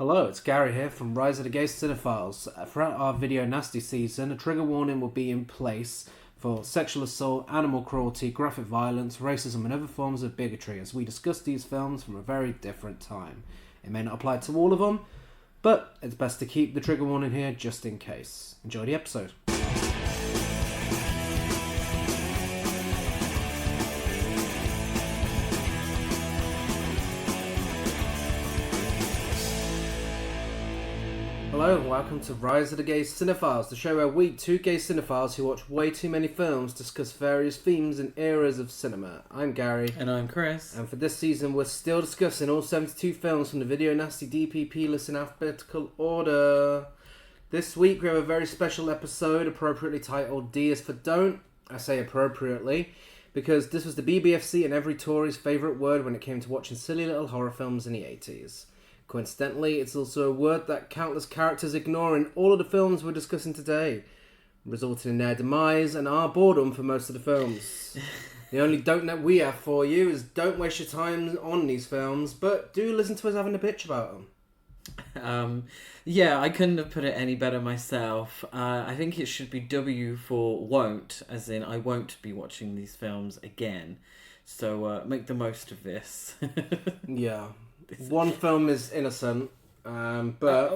Hello, it's Gary here from Rise of the Gay Cinephiles. Throughout our video nasty season, a trigger warning will be in place for sexual assault, animal cruelty, graphic violence, racism and other forms of bigotry as we discuss these films from a very different time. It may not apply to all of them, but it's best to keep the trigger warning here just in case. Enjoy the episode. Hello and welcome to Rise of the Gay Cinephiles, the show where we, two gay cinephiles who watch way too many films, discuss various themes and eras of cinema. I'm Gary. And I'm Chris. And for this season we're still discussing all 72 films from the Video Nasty DPP List in alphabetical order. This week we have a very special episode appropriately titled D is for Don't. I say appropriately because this was the BBFC and every Tory's favourite word when it came to watching silly little horror films in the 80s. Coincidentally, it's also a word that countless characters ignore in all of the films we're discussing today, resulting in their demise and our boredom for most of the films. The only don't that we have for you is don't waste your time on these films, but do listen to us having a bitch about them. Yeah, I couldn't have put it any better myself. I think it should be W for won't, as in I won't be watching these films again. So make the most of this. Yeah. One film is innocent, but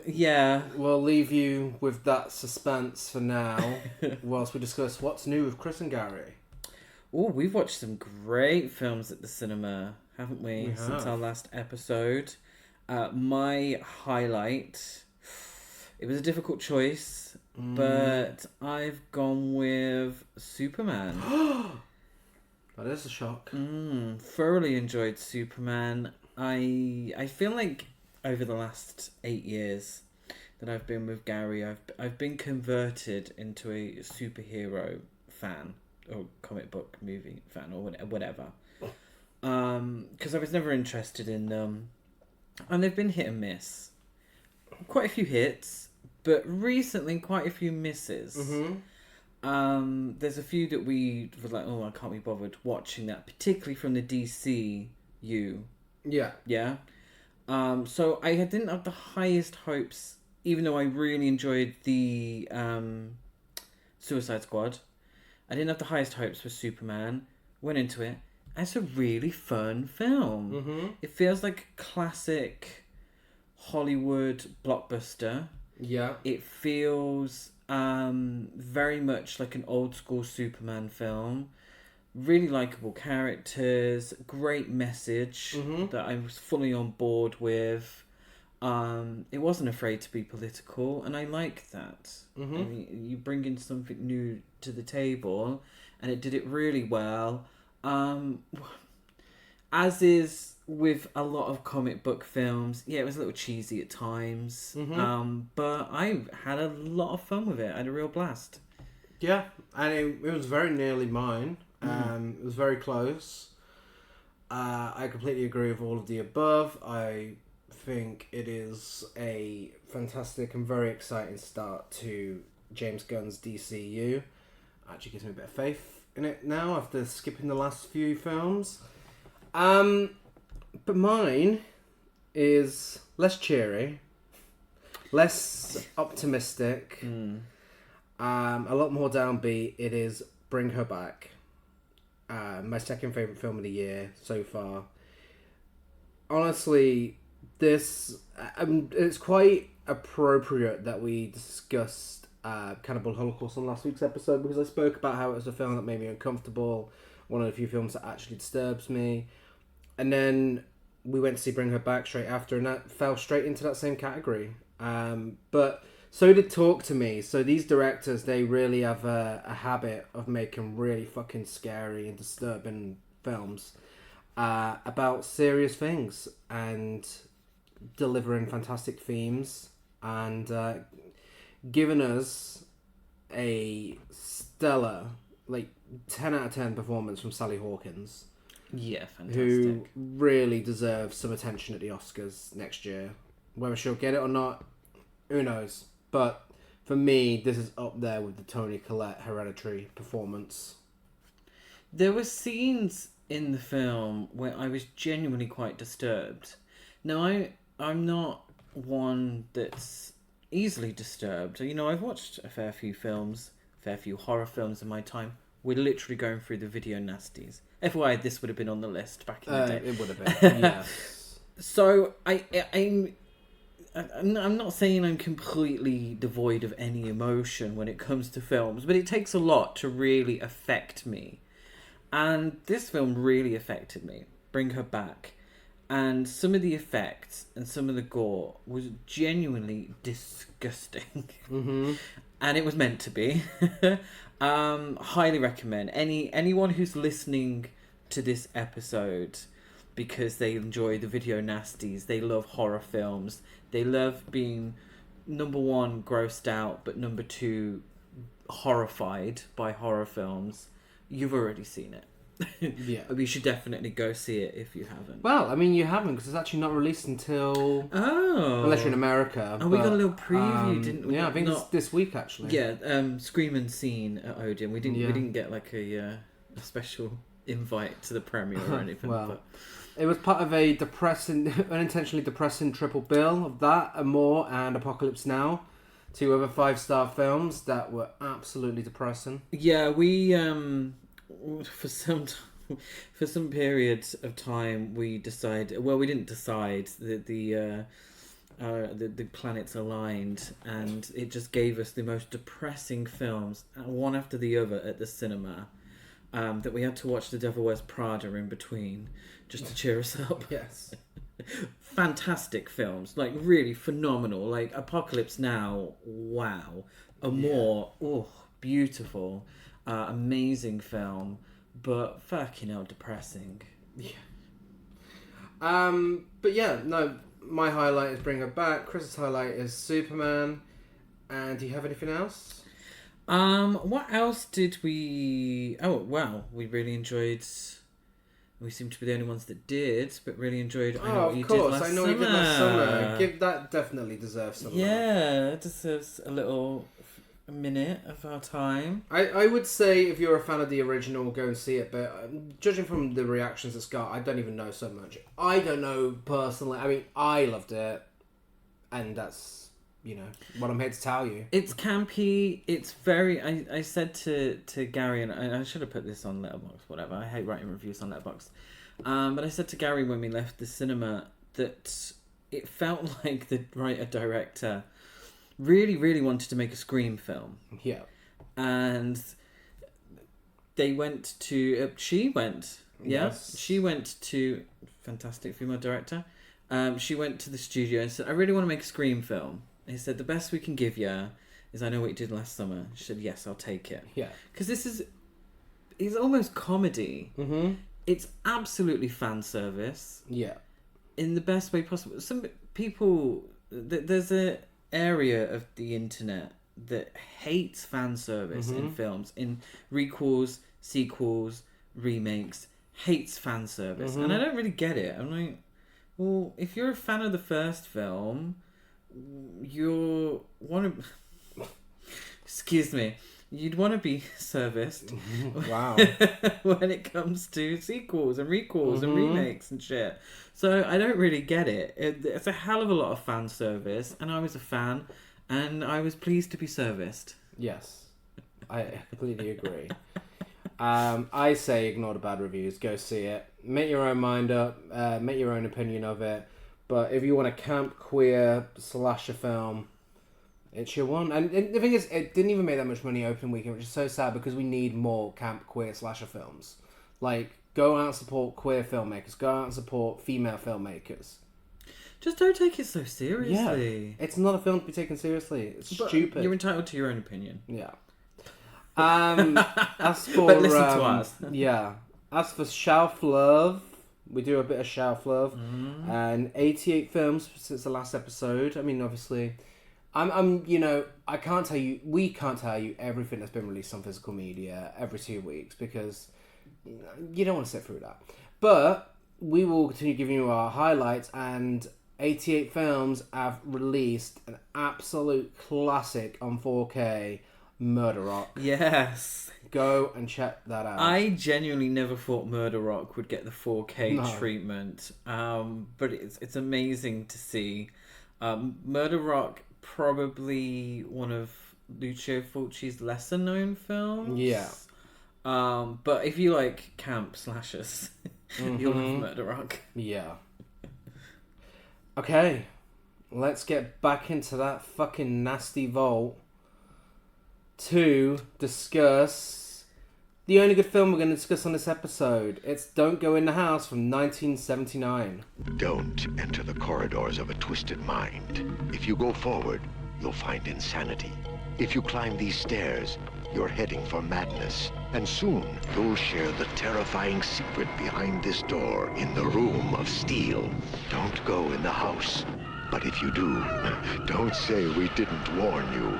yeah, we'll leave you with that suspense for now, whilst we discuss what's new with Chris and Gary. Oh, we've watched some great films at the cinema, haven't we? Since our last episode. My highlight, it was a difficult choice, but I've gone with Superman. That is a shock. Thoroughly enjoyed Superman. I feel like over the last 8 years that I've been with Gary, I've been converted into a superhero fan or comic book movie fan or whatever. Because I was never interested in them, and they've been hit and miss. Quite a few hits, but recently quite a few misses. There's a few that we were like, oh, I can't be bothered watching that, particularly from the DCU. Yeah. So I didn't have the highest hopes, even though I really enjoyed the Suicide Squad. I didn't have the highest hopes for Superman. Went into it. And it's a really fun film. It feels like a classic Hollywood blockbuster. Yeah. It feels very much like an old school Superman film. Really likeable characters, great message that I was fully on board with. It wasn't afraid to be political, and I like that. I mean, you bring in something new to the table, and it did it really well. As is with a lot of comic book films, yeah, it was a little cheesy at times, but I had a lot of fun with it. I had a real blast. Yeah, and it was very nearly mine. It was very close. I completely agree with all of the above. I think it is a fantastic and very exciting start to James Gunn's DCU. Actually gives me a bit of faith in it now after skipping the last few films. But mine is less cheery, less optimistic, a lot more downbeat. It is Bring Her Back. My second favourite film of the year so far. Honestly, it's quite appropriate that we discussed Cannibal Holocaust on last week's episode, because I spoke about how it was a film that made me uncomfortable, one of the few films that actually disturbs me, and then we went to see Bring Her Back straight after, and that fell straight into that same category. But so did Talk to Me. So these directors, they really have a habit of making really fucking scary and disturbing films about serious things and delivering fantastic themes and giving us a stellar, 10 out of 10 performance from Sally Hawkins. Yeah, fantastic. Who really deserves some attention at the Oscars next year. Whether she'll get it or not, who knows? But for me, this is up there with the Toni Collette Hereditary performance. There were scenes in the film where I was genuinely quite disturbed. Now, I'm not one that's easily disturbed. You know, I've watched a fair few horror films in my time. We're literally going through the video nasties. FYI, this would have been on the list back in the day. It would have been, yes. So I'm not saying I'm completely devoid of any emotion when it comes to films, but it takes a lot to really affect me. And this film really affected me. Bring Her Back. And some of the effects and some of the gore was genuinely disgusting. Mm-hmm. And it was meant to be. Highly recommend. Anyone who's listening to this episode because they enjoy the video nasties, they love horror films, they love being, number one, grossed out, but number two, horrified by horror films, you've already seen it. Yeah. You should definitely go see it if you haven't. Well, I mean, you haven't, because it's actually not released until... Oh. Unless you're in America. Oh, we got a little preview, didn't we? Yeah, I think it's this week, actually. Yeah, Scream and Scene at Odeon. We didn't get like a special invite to the premiere or anything. Well, but... it was part of a unintentionally depressing triple bill of that and more, and Apocalypse Now. 2 other 5-star films that were absolutely depressing. Yeah, we for some periods of time we decided. Well, we didn't decide that the planets aligned, and it just gave us the most depressing films, one after the other, at the cinema. That we had to watch The Devil Wears Prada in between just to cheer us up. Yes. Fantastic films, like really phenomenal. Like Apocalypse Now, wow. Amor, beautiful, amazing film, but fucking hell, depressing. Yeah. But yeah, no. My highlight is Bring Her Back. Chris's highlight is Superman. And do you have anything else? What else did we... Oh, wow. We really enjoyed... We seem to be the only ones that did, but really enjoyed... I know what you did last summer. That definitely deserves some. Yeah, it deserves a minute of our time. I would say if you're a fan of the original, go and see it, but judging from the reactions it's got, I don't even know so much. I don't know personally. I mean, I loved it, and that's... what I'm here to tell you. It's campy. It's very... I said to Gary, and I should have put this on Letterboxd, whatever. I hate writing reviews on Letterboxd. But I said to Gary when we left the cinema that it felt like the writer-director really, really wanted to make a Scream film. Yeah. And they went to... she went. Yeah? Yes. She went to... Fantastic female director. She went to the studio and said, I really want to make a Scream film. He said, the best we can give you is I know what you did last summer. She said, yes, I'll take it. Yeah. Because it's almost comedy. Mm-hmm. It's absolutely fan service. Yeah. In the best way possible. Some people, there's a area of the internet that hates fan service in films, in requels, sequels, remakes, hates fan service. And I don't really get it. I'm like, well, if you're a fan of the first film... you'd want to be serviced. Wow. When it comes to sequels and requels and remakes and shit. So I don't really get it. It's a hell of a lot of fan service, and I was a fan, and I was pleased to be serviced. Yes, I completely agree. I say ignore the bad reviews, go see it, make your own mind up, make your own opinion of it. But if you want a camp, queer, slasher film, it's your one. And the thing is, it didn't even make that much money opening weekend, which is so sad because we need more camp, queer, slasher films. Like, go out and support queer filmmakers. Go out and support female filmmakers. Just don't take it so seriously. Yeah, it's not a film to be taken seriously. It's stupid. You're entitled to your own opinion. Yeah. As for... But listen to us. Yeah. As for Shelf Love... We do a bit of Shelf Love, and 88 films since the last episode. I mean, obviously, I can't tell you, we can't tell you everything that's been released on physical media every 2 weeks because you don't want to sit through that. But we will continue giving you our highlights, and 88 films have released an absolute classic on 4K, Murder Rock. Yes. Go and check that out. I genuinely never thought Murder Rock would get the 4K treatment, but it's amazing to see. Murder Rock, probably one of Lucio Fulci's lesser known films. Yeah. But if you like camp slashers, you'll love Murder Rock. Yeah. Okay, let's get back into that fucking nasty vault to discuss the only good film we're going to discuss on this episode. It's Don't Go in the House from 1979. Don't enter the corridors of a twisted mind. If you go forward, you'll find insanity. If you climb these stairs, you're heading for madness. And soon, you'll share the terrifying secret behind this door in the room of steel. Don't go in the house. But if you do, don't say we didn't warn you.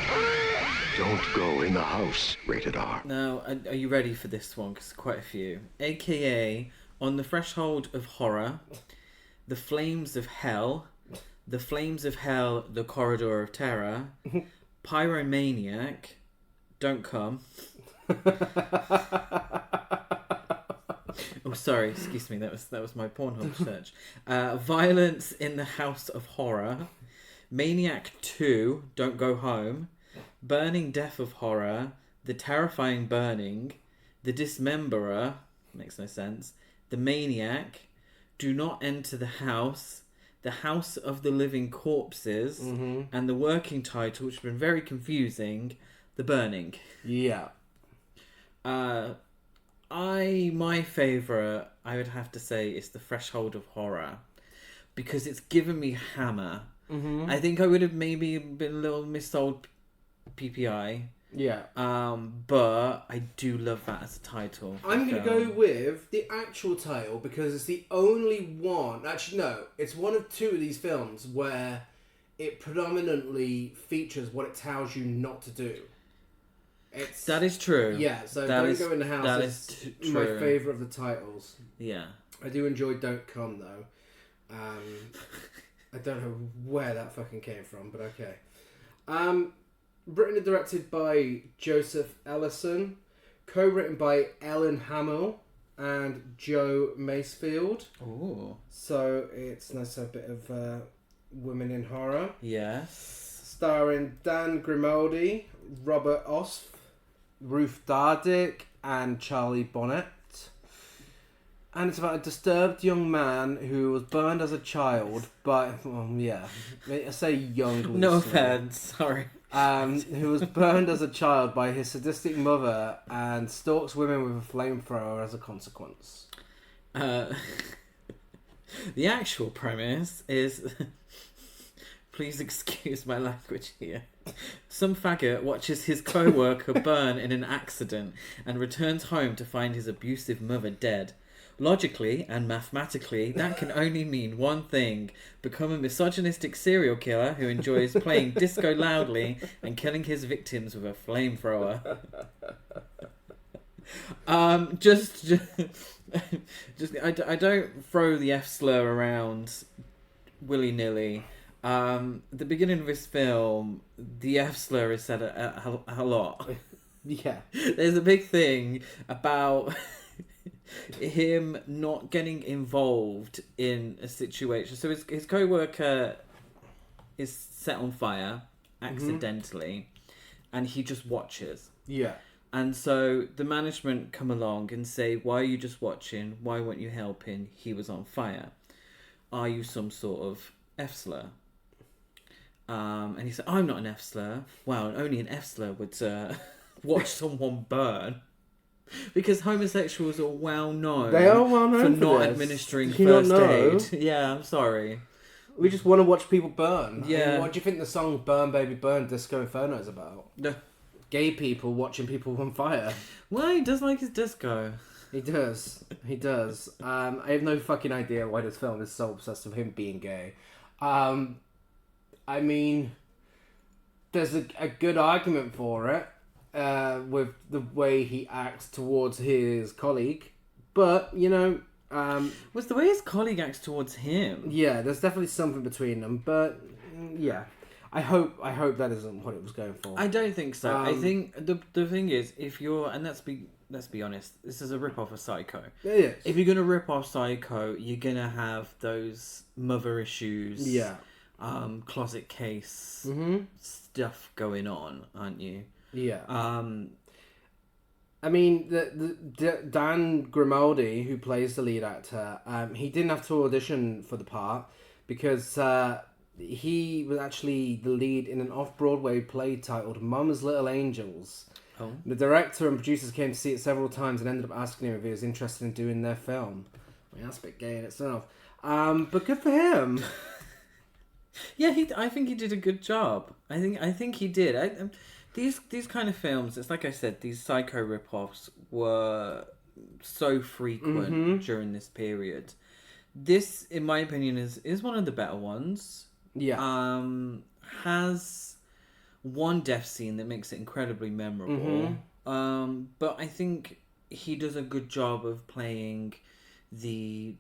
Don't go in the house. Rated R. Now, are you ready for this one? Because quite a few. AKA, On the Threshold of Horror, The Flames of Hell, The Flames of Hell, The Corridor of Terror, Pyromaniac, Don't Come. Oh, sorry, excuse me. That was my Pornhub search. Violence in the House of Horror, Maniac 2, Don't Go Home, Burning Death of Horror, The Terrifying Burning, The Dismemberer, makes no sense, The Maniac, Do Not Enter the House, The House of the Living Corpses, and the working title, which has been very confusing, The Burning. Yeah. My favourite, I would have to say, is The Threshold of Horror, because it's given me Hammer. I think I would have maybe been a little missold PPI. Yeah. But I do love that as a title. I'm going to go with the actual title because it's the only one... Actually, no. It's one of two of these films where it predominantly features what it tells you not to do. That is true. Yeah, so that Don't Go in the House is my favourite of the titles. Yeah. I do enjoy Don't Come, though. I don't know where that fucking came from, but okay. Written and directed by Joseph Ellison. Co-written by Ellen Hamill and Joe Masefield. Ooh. So it's nice to have a bit of women in horror. Yes. Starring Dan Grimaldi, Robert Osth, Ruth Dardick, and Charlie Bonnet. And it's about a disturbed young man who was burned as a child by... I say young. No offense, sorry. Who was burned as a child by his sadistic mother and stalks women with a flamethrower as a consequence. The actual premise is... Please excuse my language here. Some faggot watches his co-worker burn in an accident and returns home to find his abusive mother dead. Logically and mathematically, that can only mean one thing. Become a misogynistic serial killer who enjoys playing disco loudly and killing his victims with a flamethrower. I don't throw the F slur around willy-nilly. The beginning of this film, the F slur is said a lot. Yeah. There's a big thing about him not getting involved in a situation. So his co-worker is set on fire accidentally, and he just watches. Yeah. And so the management come along and say, why are you just watching? Why weren't you helping? He was on fire. Are you some sort of F slur? And he said, I'm not an F slur. Well, only an F slur would watch someone burn. Because homosexuals are well known. They are well known for not this. administering Do you first not know? aid. Yeah, I'm sorry. We just want to watch people burn. Yeah. I mean, what do you think the song Burn Baby Burn Disco Inferno is about? No. Gay people watching people on fire. Well, he does like his disco. He does. He does. I have no fucking idea why this film is so obsessed with him being gay. I mean, there's a good argument for it. With the way he acts towards his colleague, but Was the way his colleague acts towards him? Yeah, there's definitely something between them, but yeah, I hope that isn't what it was going for. I don't think so. I think the thing is, if you're, and let's be honest, this is a rip off of Psycho. It is. If you're gonna rip off Psycho, you're gonna have those mother issues, closet case stuff going on, aren't you? Yeah. I mean, Dan Grimaldi, who plays the lead actor, he didn't have to audition for the part because he was actually the lead in an off-Broadway play titled Mama's Little Angels. Oh. The director and producers came to see it several times and ended up asking him if he was interested in doing their film. I mean, that's a bit gay in itself. But good for him. Yeah, I think he did a good job. I think he did. These kind of films, it's like I said, these Psycho rip-offs were so frequent during this period. This, in my opinion, is one of the better ones. Yeah. Has one death scene that makes it incredibly memorable. But I think he does a good job of playing the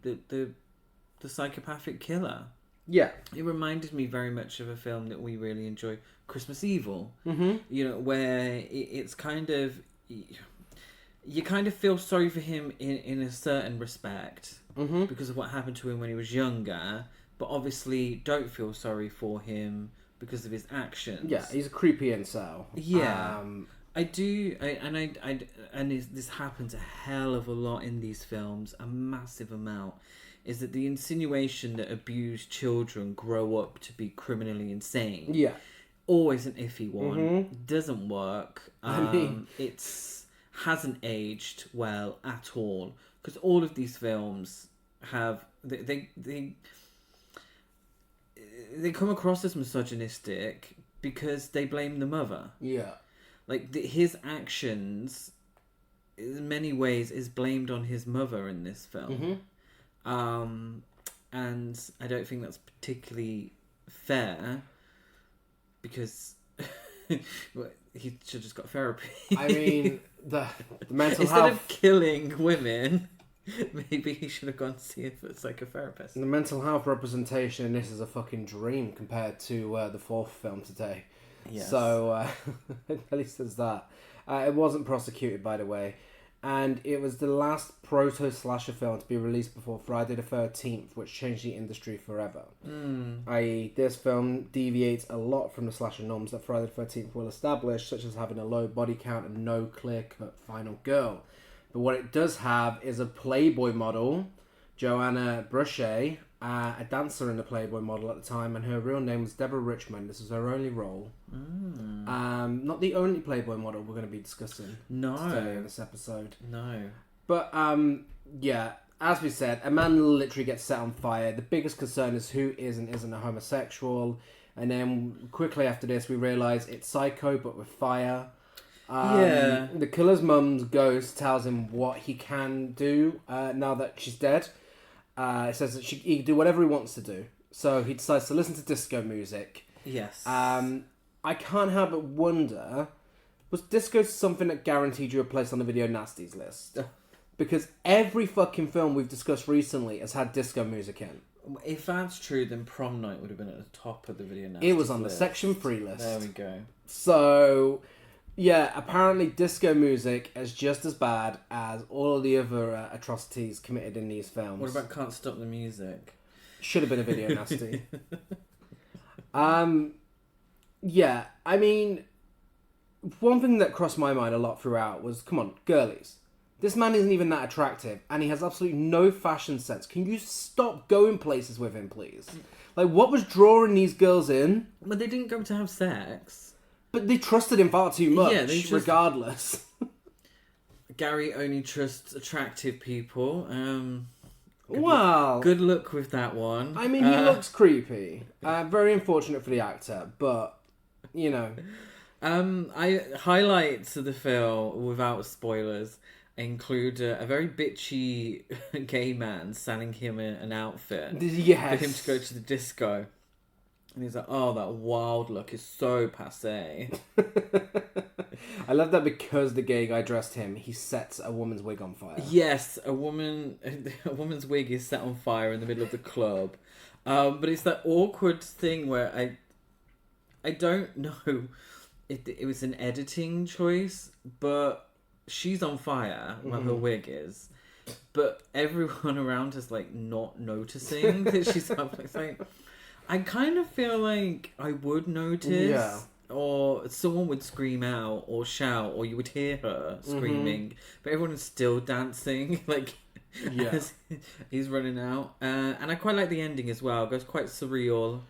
psychopathic killer. Yeah. It reminded me very much of a film that we really enjoy, Christmas Evil. You know, where it's kind of, you kind of feel sorry for him in a certain respect because of what happened to him when he was younger, but obviously don't feel sorry for him because of his actions. Yeah, he's a creepy incel. Yeah. I do, and this happens a hell of a lot in these films, a massive amount, is that the insinuation that abused children grow up to be criminally insane. Yeah. Always an iffy one. Doesn't work. It's hasn't aged well at all, because all of these films have they come across as misogynistic because they blame the mother. Yeah. Like his actions, in many ways, is blamed on his mother in this film. And I don't think that's particularly fair, because he should have just got therapy. I mean, the mental Instead health... of killing women, maybe he should have gone to see a psychotherapist. The mental health representation in this is a fucking dream compared to the fourth film today. Yes. So, at least there's that. It wasn't prosecuted, by the way. And it was the last proto-slasher film to be released before Friday the 13th, which changed the industry forever. I.e., this film deviates a lot from the slasher norms that Friday the 13th will establish, such as having a low body count and no clear-cut final girl. But what it does have is a Playboy model, Joanna Brusche, a dancer in the Playboy model at the time, and her real name was Deborah Richmond. This was her only role. Not the only Playboy model we're going to be discussing today in this episode. No. But, yeah, as we said, a man literally gets set on fire. The biggest concern is who is and isn't a homosexual. And then quickly after this, we realise it's Psycho, but with fire. The killer's mum's ghost tells him what he can do now that she's dead. It says that he can do whatever he wants to do. So he decides to listen to disco music. Yes. I can't help but wonder, was disco something that guaranteed you a place on the Video Nasties list? Because every fucking film we've discussed recently has had disco music in. If that's true, then Prom Night would have been at the top of the Video Nasties It was on list. the Section 3 list. There we go. So, yeah, apparently disco music is just as bad as all of the other atrocities committed in these films. What about Can't Stop the Music? Should have been a Video Nasty. Yeah, I mean, one thing that crossed my mind a lot throughout was, come on, girlies. This man isn't even that attractive, and he has absolutely no fashion sense. Can you stop going places with him, please? Like, what was drawing these girls in? But they didn't go to have sex. But they trusted him far too much, regardless. Gary only trusts attractive people. Well, good luck with that one. I mean, he looks creepy. Very unfortunate for the actor, but, you know. Highlights of the film, without spoilers, include a very bitchy gay man selling him an outfit for him to go to the disco. And he's like, oh, that wild look is so passé. I love that because the gay guy dressed him, he sets a woman's wig on fire. Yes, a woman's wig is set on fire in the middle of the club. But it's that awkward thing where I don't know if it was an editing choice, but she's on fire. Well, her wig is. But everyone around is like not noticing that she's up. It's like, I kind of feel like I would notice, or someone would scream out or shout, or you would hear her screaming, but everyone is still dancing, like as he's running out. And I quite like the ending as well. It goes quite surreal.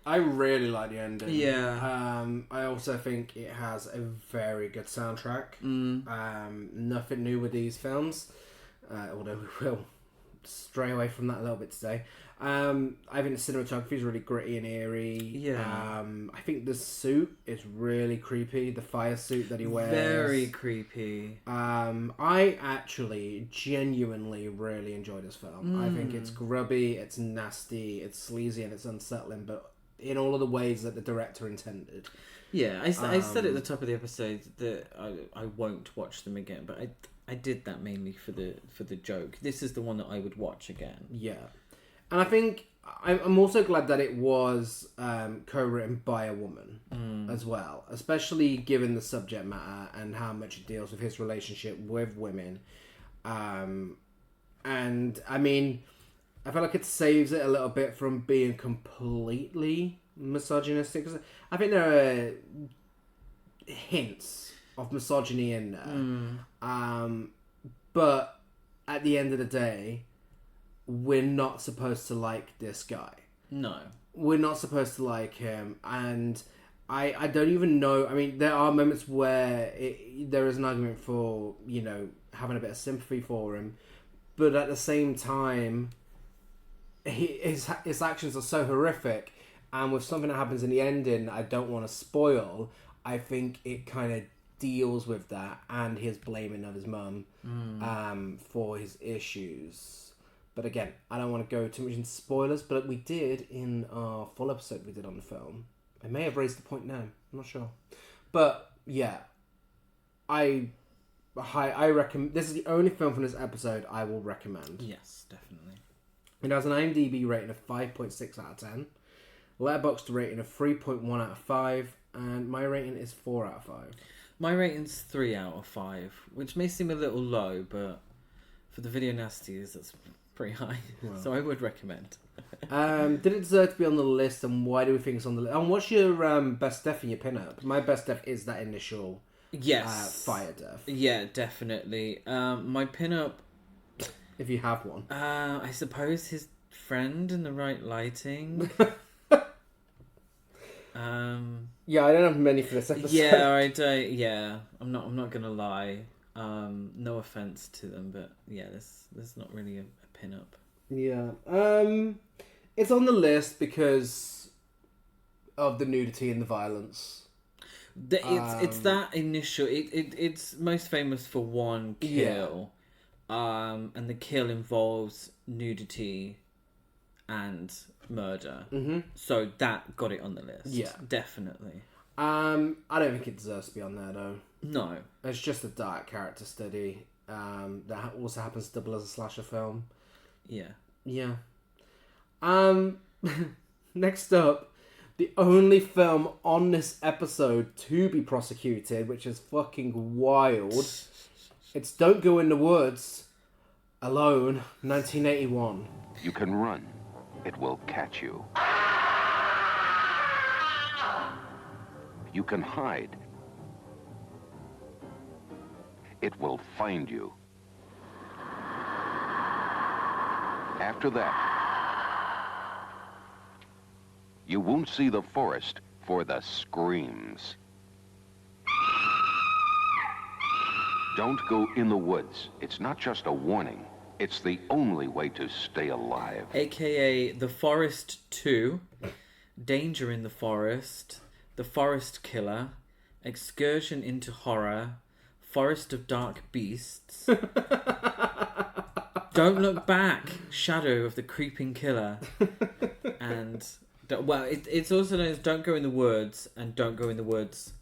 I really like the ending. Yeah. I also think it has a very good soundtrack. Nothing new with these films. Although we will stray away from that a little bit today. I think the cinematography is really gritty and eerie. Yeah. I think the suit is really creepy. The fire suit that he wears. Very creepy. I actually genuinely really enjoy this film. I think it's grubby, it's nasty, it's sleazy, and it's unsettling, but in all of the ways that the director intended. Yeah, I said at the top of the episode that I won't watch them again, but I did that mainly for the joke. This is the one that I would watch again. Yeah. And I think I'm also glad that it was co-written by a woman as well, especially given the subject matter and how much it deals with his relationship with women. And I mean, I feel like it saves it a little bit from being completely misogynistic. 'Cause I think there are hints of misogyny in there. But at the end of the day, we're not supposed to like this guy. No. We're not supposed to like him. And I don't even know. I mean, there are moments where there is an argument for, you know, having a bit of sympathy for him. But at the same time, his actions are so horrific. And with something that happens in the ending that I don't want to spoil, I think it kind of deals with that and his blaming of his mum for his issues. But again, I don't want to go too much into spoilers, but we did in our full episode we did on the film. I may have raised the point now. I'm not sure. But yeah, I recommend. This is the only film from this episode I will recommend. Yes, definitely. It has an IMDb rating of 5.6 out of 10. Letterboxd rating of 3.1 out of 5. And my rating is 4 out of 5. My rating's 3 out of 5, which may seem a little low, but for the Video Nasties, that's pretty high. Wow. So I would recommend. Did it deserve to be on the list, and why do we think it's on the list? And what's your best death in your pinup? My best death is that initial fire death. Yeah, definitely. My pinup, if you have one. I suppose his friend in the right lighting. Yeah, I don't have many for this episode. Yeah, I'm not gonna lie. No offense to them, but yeah, there's not really a pin-up. Yeah. It's on the list because of the nudity and the violence. It's that initial. It's most famous for one kill, and the kill involves nudity and murder. Mm-hmm. So that got it on the list. Yeah, definitely. I don't think it deserves to be on there though. No, it's just a dark character study. That also happens to double as a slasher film. Yeah. Next up, the only film on this episode to be prosecuted, which is fucking wild. It's Don't Go in the Woods Alone, 1981. You can run. It will catch you. You can hide. It will find you. After that, you won't see the forest for the screams. Don't go in the woods. It's not just a warning. It's the only way to stay alive. AKA The Forest 2, Danger in the Forest, The Forest Killer, Excursion into Horror, Forest of Dark Beasts, Don't Look Back, Shadow of the Creeping Killer, and, well, it's also known as Don't Go in the Woods and Don't Go in the Woods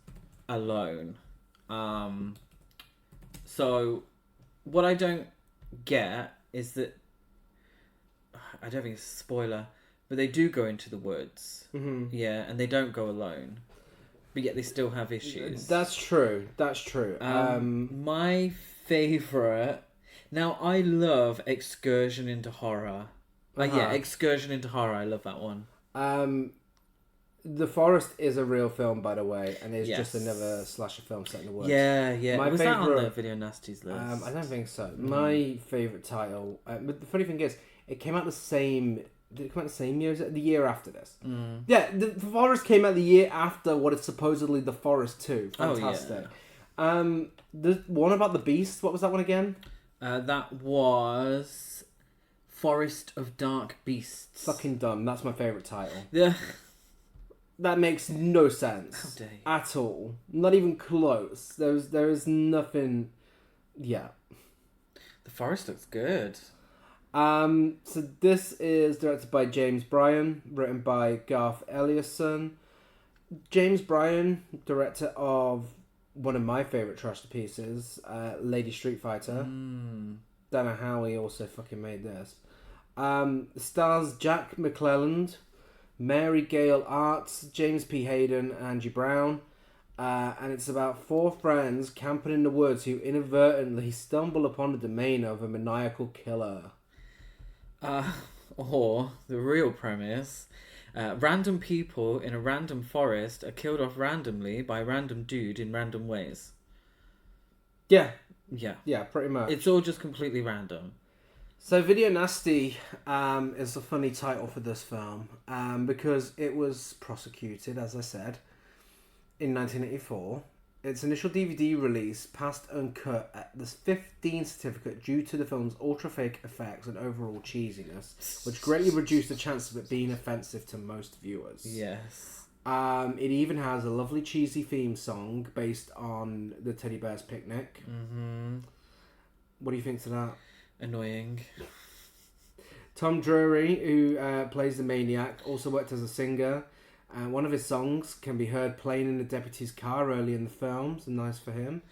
Alone. So, what I don't get is that, I don't think it's a spoiler, but they do go into the woods. Mm-hmm. Yeah, and they don't go alone. but yet they still have issues. That's true. My favourite... Now, I love Excursion into Horror. Excursion into Horror. I love that one. The Forest is a real film, by the way, and it's just another slasher film set in the woods. Yeah. My Was favorite, that on the Video Nasties list? I don't think so. My favourite title... but the funny thing is, it came out the same... Did it come out the same year? Was it the year after this? Yeah, the Forest came out the year after what is supposedly The Forest 2. Fantastic. Oh, yeah. The one about the beast, what was that one again? That was Forest of Dark Beasts. Fucking dumb. That's my favourite title. Yeah. That makes no sense. How dare you. At all. Not even close. There is nothing... Yeah. The Forest looks good. So this is directed by James Bryan, written by Joseph Ellison. James Bryan, director of one of my favourite trash pieces, Lady Street Fighter. Don't know how he also fucking made this. Stars Jack McClelland, Mary Gale Arts, James P. Hayden, and Angie Brown. And it's about 4 friends camping in the woods who inadvertently stumble upon the domain of a maniacal killer. Or the real premise, random people in a random forest are killed off randomly by a random dude in random ways. Yeah, pretty much. It's all just completely random. So Video Nasty is a funny title for this film because it was prosecuted, as I said, in 1984. Its initial DVD release passed uncut at the 15 certificate due to the film's ultra-fake effects and overall cheesiness, which greatly reduced the chance of it being offensive to most viewers. Yes. It even has a lovely cheesy theme song based on the Teddy Bear's Picnic. Mm-hmm. What do you think to that? Annoying. Tom Drury, who plays the maniac, also worked as a singer. One of his songs can be heard playing in the deputy's car early in the film, so nice for him.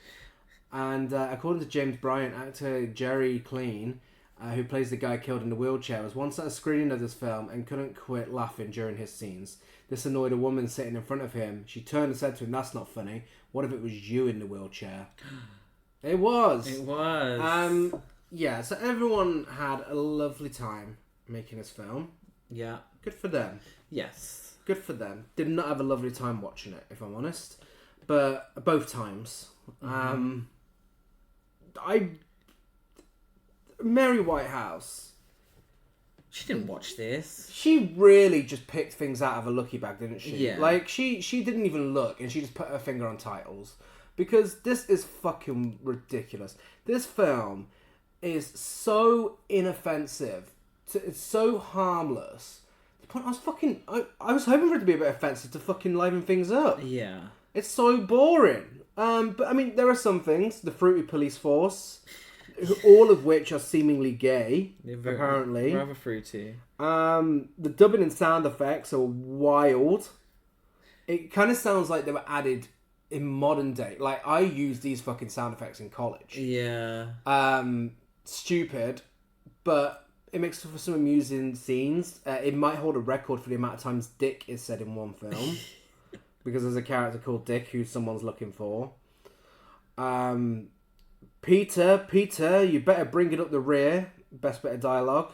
And according to James Bryan, actor Jerry Clean, who plays the guy killed in the wheelchair, was once at a screening of this film and couldn't quit laughing during his scenes. This annoyed a woman sitting in front of him. She turned and said to him, "That's not funny. What if it was you in the wheelchair?" It was. It was. Yeah, so everyone had a lovely time making this film. Yeah. Good for them. Yes. Good for them. Did not have a lovely time watching it, if I'm honest. But both times. Mary Whitehouse. She didn't watch this. She really just picked things out of a lucky bag, didn't she? Yeah. Like, she didn't even look, and she just put her finger on titles. Because this is fucking ridiculous. This film is so inoffensive. It's so harmless. I was hoping for it to be a bit offensive to fucking liven things up. Yeah. It's so boring. But I mean, there are some things. The Fruity Police Force, all of which are seemingly gay, apparently. Rather fruity. The dubbing and sound effects are wild. It kind of sounds like they were added in modern day. Like, I use these fucking sound effects in college. Yeah. Stupid, but it makes for some amusing scenes. It might hold a record for the amount of times Dick is said in one film. Because there's a character called Dick who someone's looking for. Peter, you better bring it up the rear. Best bit of dialogue.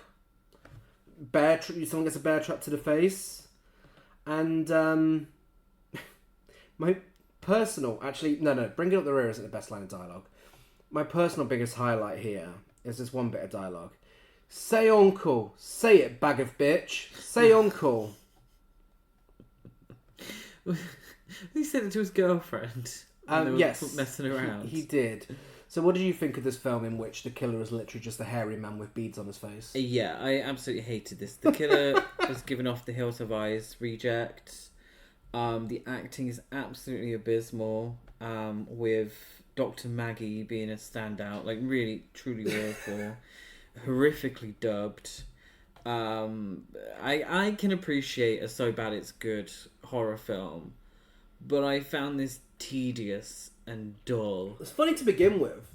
Someone gets a bear trap to the face. And my personal... Actually, no, bring it up the rear isn't the best line of dialogue. My personal biggest highlight here is this one bit of dialogue. "Say uncle. Say it, bag of bitch. Say uncle." He said it to his girlfriend. Yes. Messing around. He did. So what did you think of this film in which the killer is literally just a hairy man with beads on his face? Yeah, I absolutely hated this. The killer was given off the Hills Have Eyes reject. The acting is absolutely abysmal. With Dr. Maggie being a standout. Like, really, truly awful. Horrifically dubbed. I can appreciate a so bad it's good horror film, but I found this tedious and dull. It's funny to begin with.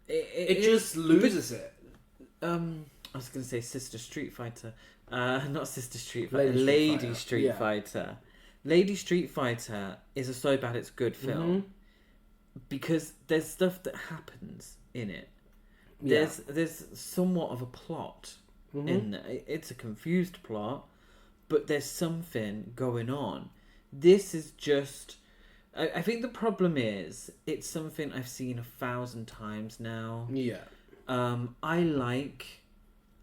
It just loses it. I was going to say Sister Street Fighter. Not Sister Street Fighter. Lady Street Fighter. Lady Street Fighter is a so bad it's good film because there's stuff that happens in it. There's somewhat of a plot in there. It's a confused plot, but there's something going on. This is just... I think the problem is it's something I've seen 1,000 times now. Yeah. I like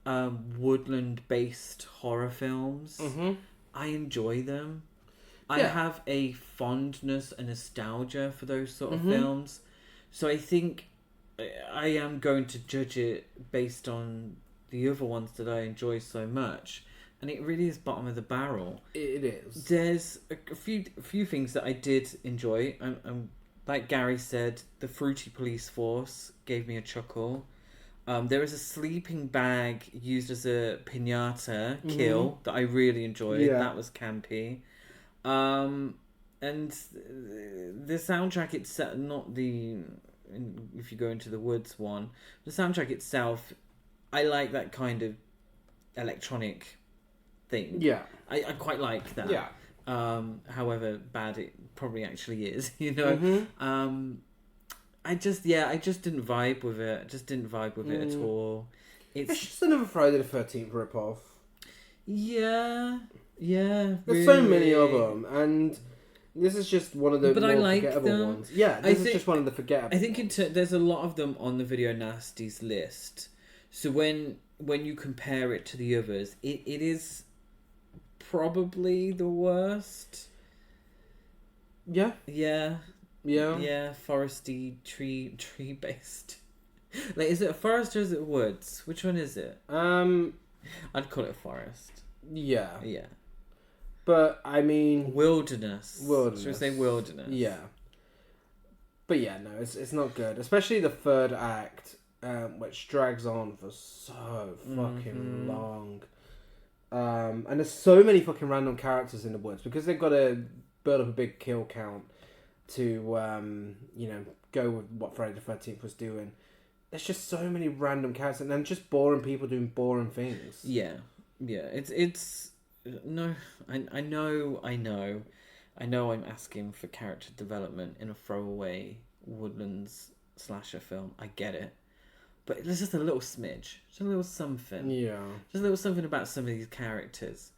woodland-based horror films. I enjoy them. I have a fondness and nostalgia for those sort of films. So I think I am going to judge it based on the other ones that I enjoy so much. And it really is bottom of the barrel. It is. There's a few things that I did enjoy. Like Gary said, the Fruity Police Force gave me a chuckle. There is a sleeping bag used as a piñata kill that I really enjoyed. Yeah. That was campy. And the soundtrack itself, not the... if you go into the woods one, the soundtrack itself, I like that kind of electronic thing. Yeah. I quite like that. Yeah. However bad it probably actually is, you know. I just didn't vibe with it. I just didn't vibe with it at all. It's just another Friday the 13th ripoff. Yeah. There's so many of them, and this is just one of the more forgettable ones. Yeah, this is just one of the forgettable. I think there's a lot of them on the Video Nasties list. So when you compare it to the others, it is probably the worst. Yeah. Foresty, tree based. Like, is it a forest or is it woods? Which one is it? I'd call it a forest. Yeah. Yeah. But I mean, wilderness. Should we say wilderness? Yeah. But yeah, no, it's not good. Especially the third act, which drags on for so fucking long. And there's so many fucking random characters in the woods because they've got to build up a big kill count to go with what Friday the 13th was doing. There's just so many random characters and then just boring people doing boring things. Yeah. It's no. I know. I'm asking for character development in a throwaway woodlands slasher film. I get it. But there's just a little smidge. Just a little something. Yeah. Just a little something about some of these characters.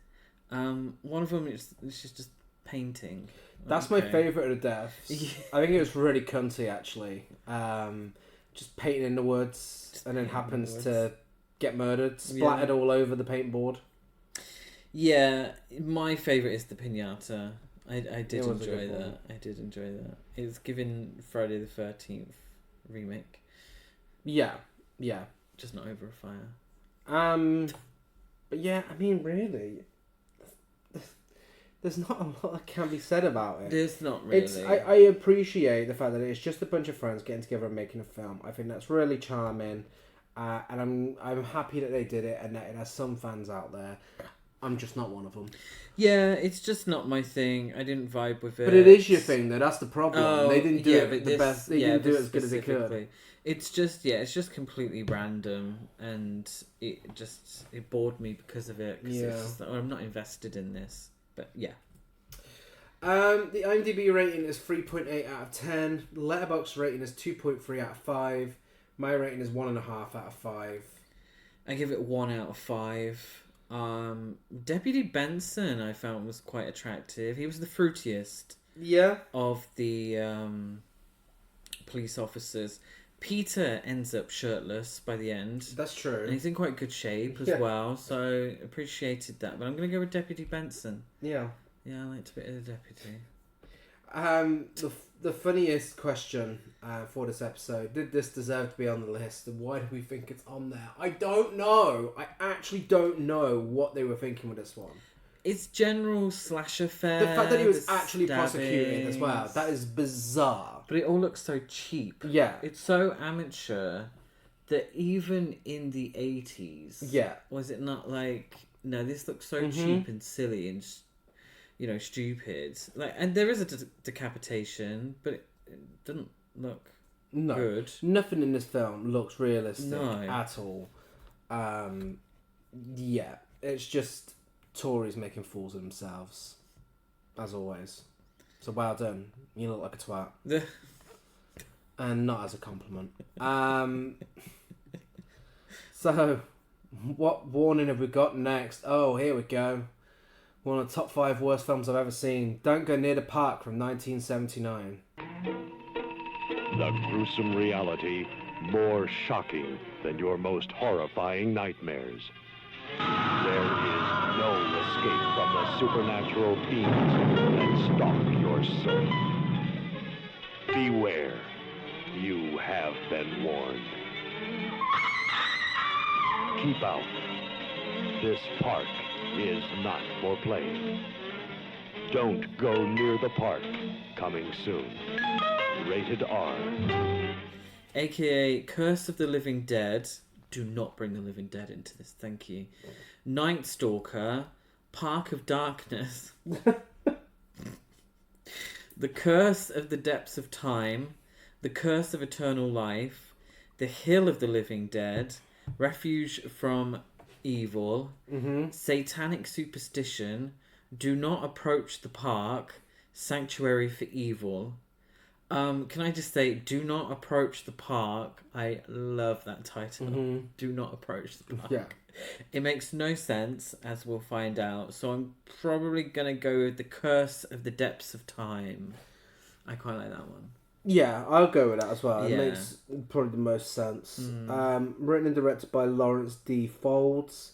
One of them is just painting. That's my favourite of the deaths. Yeah. I think it was really cunty, actually. Just painting in the woods just and then happens to get murdered. Splattered all over the paintboard. Yeah, my favourite is the piñata. I did enjoy that. I did enjoy that. It's given Friday the 13th remake. Yeah. Just not over a fire. But yeah, I mean, really, there's not a lot that can be said about it. There's not really. I appreciate the fact that it's just a bunch of friends getting together and making a film. I think that's really charming, and I'm happy that they did it and that it has some fans out there. I'm just not one of them. Yeah, it's just not my thing. I didn't vibe with it. But it is your thing, though. That's the problem. Oh, they didn't do it the best. They didn't do it as good as they could. It's just completely random, and it bored me because of it. Cause it's just, I'm not invested in this. But yeah. The IMDb rating is 3.8 out of 10. The Letterboxd rating is 2.3 out of 5. My rating is 1.5 out of 5. I give it 1 out of 5. Deputy Benson I found was quite attractive. He was the fruitiest of the police officers. Peter ends up shirtless by the end. That's true. And he's in quite good shape as well, so appreciated that. But I'm going to go with Deputy Benson. Yeah. Yeah, I liked a bit of the deputy. The funniest question for this episode, did this deserve to be on the list and why do we think it's on there? I don't know. I actually don't know what they were thinking with this one. It's general slasher fare. The fact that he was actually prosecuting as well, that is bizarre. But it all looks so cheap. Yeah. It's so amateur that even in the 80s, was it not like, no, this looks so cheap and silly and stupid. Like, and there is a decapitation, but it doesn't look good. Nothing in this film looks realistic at all. It's just Tories making fools of themselves. as always. So well done. You look like a twat. The... And not as a compliment. So, what warning have we got next? Oh, here we go. One of the top 5 worst films I've ever seen. Don't Go Near the Park from 1979. The gruesome reality, more shocking than your most horrifying nightmares. There is no escape from the supernatural beings that stalk your soul. Beware, you have been warned. Keep out. This park is not for play. Don't go near the park. Coming soon. Rated R. AKA Curse of the Living Dead. Do not bring the living dead into this, thank you. Night Stalker. Park of Darkness. The Curse of the Depths of Time. The Curse of Eternal Life. The Hill of the Living Dead. Refuge from Evil. Satanic Superstition. Do Not Approach the Park. Sanctuary for Evil. Can I just say, Do Not Approach the Park. I love that title. Do Not Approach the Park. Yeah. It makes no sense, as we'll find out. So I'm probably going to go with The Curse of the Depths of Time. I quite like that one. Yeah, I'll go with that as well. Yeah. It makes probably the most sense. Written and directed by Lawrence D. Folds.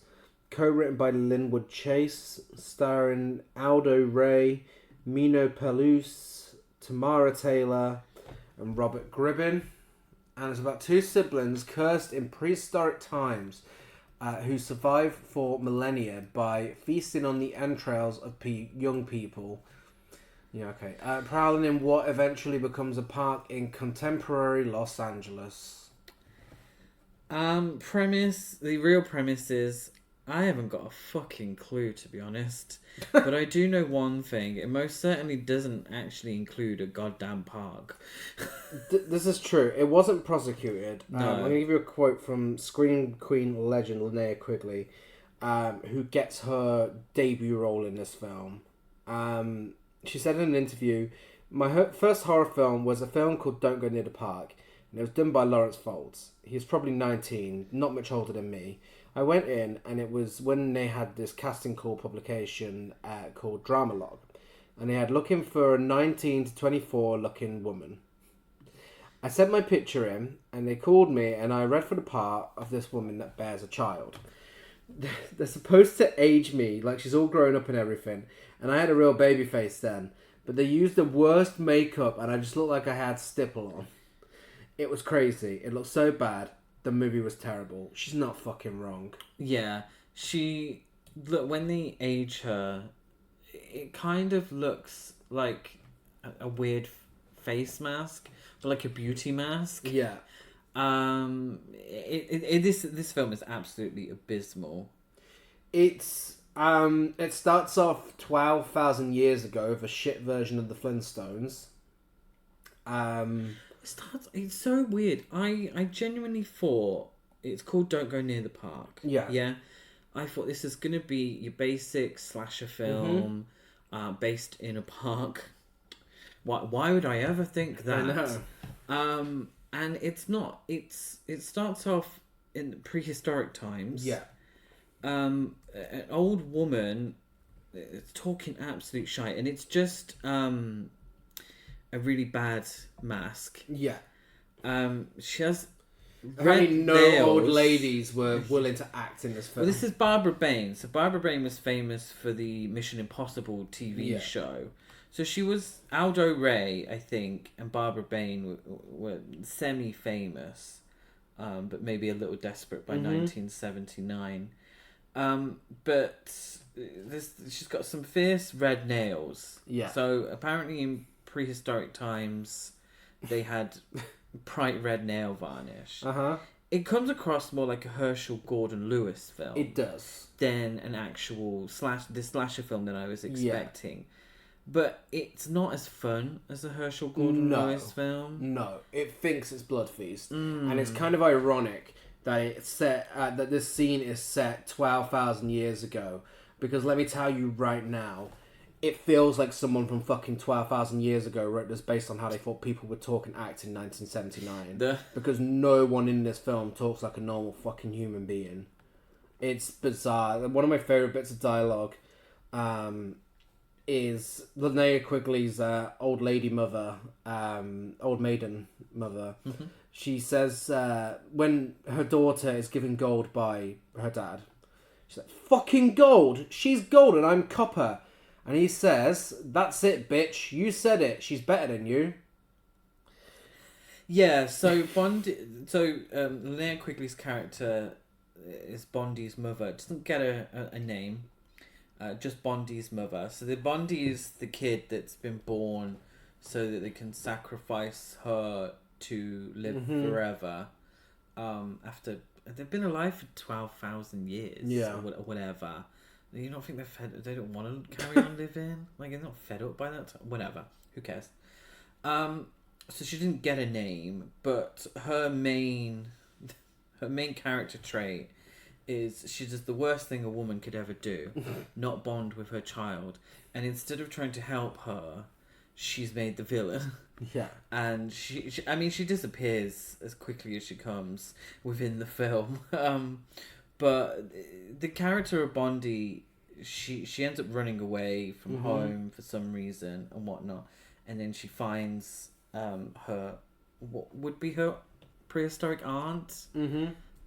Co-written by Linwood Chase. Starring Aldo Ray, Mino Pelus, Tamara Taylor, and Robert Gribbin. And it's about 2 siblings cursed in prehistoric times who survive for millennia by feasting on the entrails of young people. Yeah, okay. Prowling in what eventually becomes a park in contemporary Los Angeles. The real premise is, I haven't got a fucking clue, to be honest. But I do know one thing. It most certainly doesn't actually include a goddamn park. This is true. It wasn't prosecuted. No. I'm going to give you a quote from Scream Queen legend Linnea Quigley, who gets her debut role in this film. She said in an interview, my first horror film was a film called Don't Go Near the Park, and it was done by Lawrence Folds. He was probably 19, not much older than me. I went in, and it was when they had this casting call publication called Dramalog, and they had looking for a 19 to 24 looking woman. I sent my picture in, and they called me, and I read for the part of this woman that bears a child. They're supposed to age me, like she's all grown up and everything, and I had a real baby face then, but they used the worst makeup, and I just looked like I had stipple on. It was crazy. It looked so bad. The movie was terrible. She's not fucking wrong. Yeah, when they age her, it kind of looks like a weird face mask, but like a beauty mask. Yeah. This film is absolutely abysmal. It starts off 12,000 years ago with a shit version of the Flintstones. It's so weird. I genuinely thought it's called Don't Go Near the Park. Yeah. I thought this is going to be your basic slasher film based in a park. Why would I ever think that? I know. And it's not. It starts off in prehistoric times. Yeah. An old woman is talking absolute shite, and it's just a really bad mask. Yeah. She has apparently no nails. old ladies were willing to act in this film. Well, this is Barbara Bain. So Barbara Bain was famous for the Mission Impossible TV show. So she was Aldo Ray, I think, and Barbara Bain were semi-famous, but maybe a little desperate by 1979. But she's got some fierce red nails. Yeah. So apparently in prehistoric times, they had bright red nail varnish. It comes across more like a Herschel Gordon Lewis film. It does. Than an actual slasher film that I was expecting. Yeah. But it's not as fun as a Herschel Gordon Lewis film. No, it thinks it's Blood Feast, and it's kind of ironic that it's set that this scene is set 12,000 years ago. Because let me tell you right now, it feels like someone from fucking 12,000 years ago wrote this based on how they thought people would talk and act in 1979. Because no one in this film talks like a normal fucking human being. It's bizarre. One of my favourite bits of dialogue is Linnea Quigley's old lady mother, old maiden mother. Mm-hmm. She says when her daughter is given gold by her dad, she's like, fucking gold! She's gold and I'm copper. And he says, that's it, bitch. You said it. She's better than you. Yeah, so Linnea Quigley's character is Bondi's mother. Doesn't get a name. Just Bondi's mother. So the Bondi is the kid that's been born so that they can sacrifice her to live forever. After they've been alive for 12,000 years, or whatever. Do you not think they don't want to carry on living? Like, they're not fed up by that time? Whatever. Who cares? So she didn't get a name, but her main character trait is she does the worst thing a woman could ever do, not bond with her child. And instead of trying to help her, she's made the villain. Yeah. And she disappears as quickly as she comes within the film. But the character of Bondi, she ends up running away from home for some reason and whatnot, and then she finds her what would be her prehistoric aunt.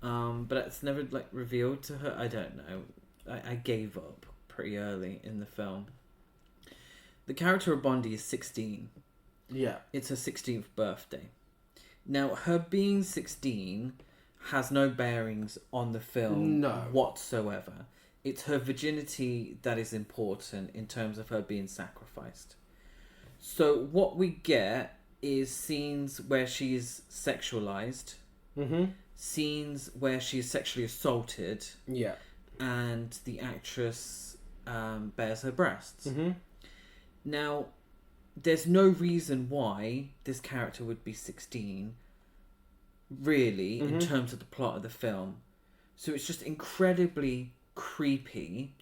But it's never like revealed to her. I don't know. I gave up pretty early in the film. The character of Bondi is 16. Yeah, it's her 16th birthday. Now, her being 16 has no bearings on the film whatsoever. It's her virginity that is important in terms of her being sacrificed. So what we get is scenes where she's sexualized, scenes where she's sexually assaulted, and the actress bares her breasts. Now, there's no reason why this character would be 16, really, in terms of the plot of the film. So it's just incredibly creepy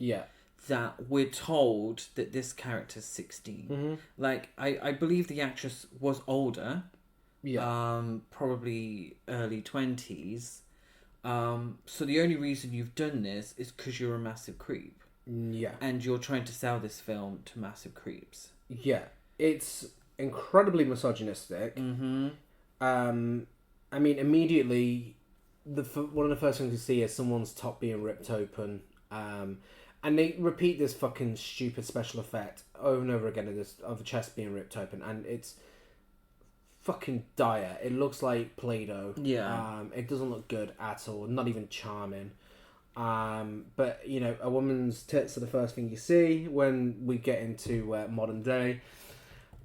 that we're told that this character's 16. Like, I believe the actress was older, probably early 20s. So the only reason you've done this is because you're a massive creep. And you're trying to sell this film to massive creeps. It's incredibly misogynistic. I mean, immediately, one of the first things you see is someone's top being ripped open. And they repeat this fucking stupid special effect over and over again of the chest being ripped open. And it's fucking dire. It looks like Play-Doh. It doesn't look good at all. Not even charming. But, you know, a woman's tits are the first thing you see when we get into modern day.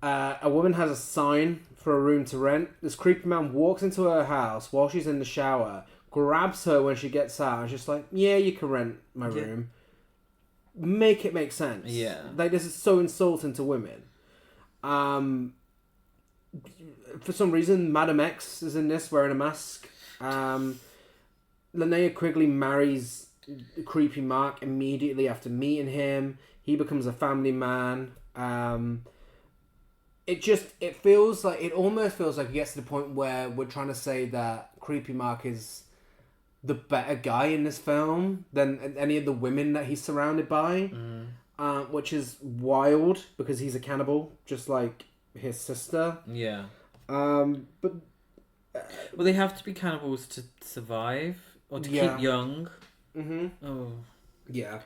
A woman has a sign for a room to rent. This creepy man walks into her house while she's in the shower, grabs her when she gets out, and she's like, yeah, you can rent my room. Make it make sense. Like, this is so insulting to women. For some reason, Madam X is in this wearing a mask. Linnea Quigley marries creepy Mark immediately after meeting him. He becomes a family man. It almost feels like it gets to the point where we're trying to say that creepy Mark is the better guy in this film than any of the women that he's surrounded by, which is wild because he's a cannibal, just like his sister. But they have to be cannibals to survive or to keep young.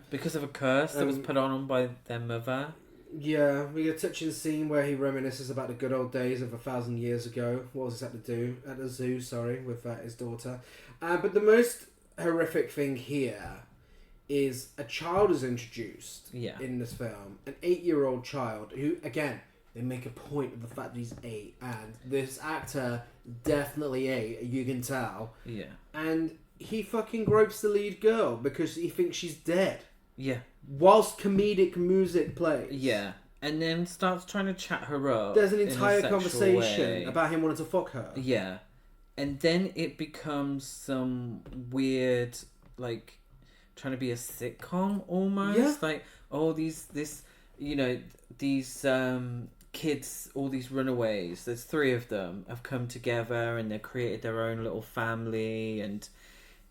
Because of a curse that was put on them by their mother. Yeah, we get a touching scene where he reminisces about the good old days of 1,000 years ago. What was that to do? At the zoo, with his daughter. But the most horrific thing here is a child is introduced in this film. An 8-year-old child who, again, they make a point of the fact that he's 8. And this actor, definitely 8, you can tell. And he fucking gropes the lead girl because he thinks she's dead. Whilst comedic music plays. And then starts trying to chat her up. There's an entire conversation about him wanting to fuck her. And then it becomes some weird, like, trying to be a sitcom almost. Like, this you know, these kids, all these runaways, there's 3 of them, have come together and they've created their own little family, and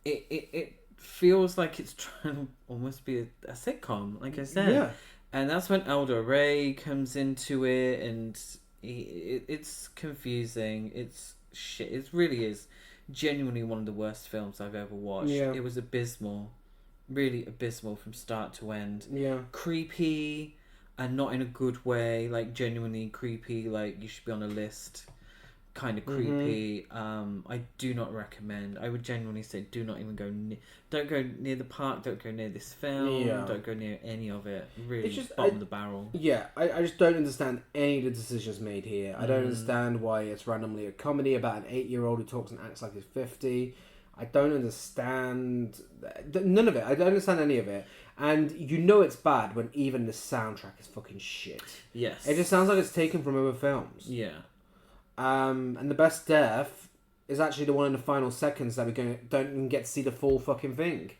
it feels like it's trying to almost be a sitcom, like I said. Yeah. And that's when Elder Ray comes into it, and it's confusing. It's shit. It really is genuinely one of the worst films I've ever watched. Yeah. It was abysmal. Really abysmal from start to end. Yeah. Creepy, and not in a good way. Like, genuinely creepy. Like, you should be on a list. Kind of creepy. I do not recommend. I would genuinely say do not even go don't go near the park, don't go near this film, don't go near any of it. Really, it's just bottom of the barrel. Yeah, I just don't understand any of the decisions made here. I don't understand why it's randomly a comedy about an 8-year-old who talks and acts like he's 50. I don't understand none of it. I don't understand any of it. And you know it's bad when even the soundtrack is fucking shit. Yes. It just sounds like it's taken from other films. Yeah. And the best death is actually the one in the final seconds that we don't even get to see the full fucking thing.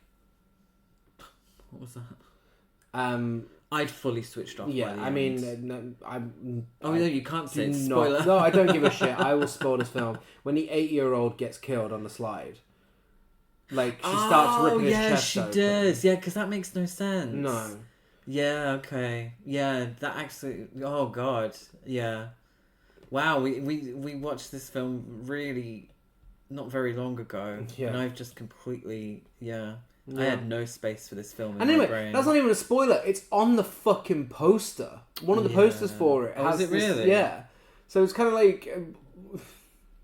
What was that? I'd fully switched off. Yeah, by the I end. mean, no, you can't say it's not, spoiler. no, I don't give a shit. I will spoil this film. When the 8-year-old gets killed on the slide, like she starts ripping his chest open. She does. Yeah, because that makes no sense. No. Yeah. Okay. Yeah. That actually. Oh God. Yeah. Wow, we watched this film really not very long ago, and I've just completely I had no space for this film in my brain. That's not even a spoiler. It's on the fucking poster. One of the posters for it. Is it really? Yeah. So it's kind of like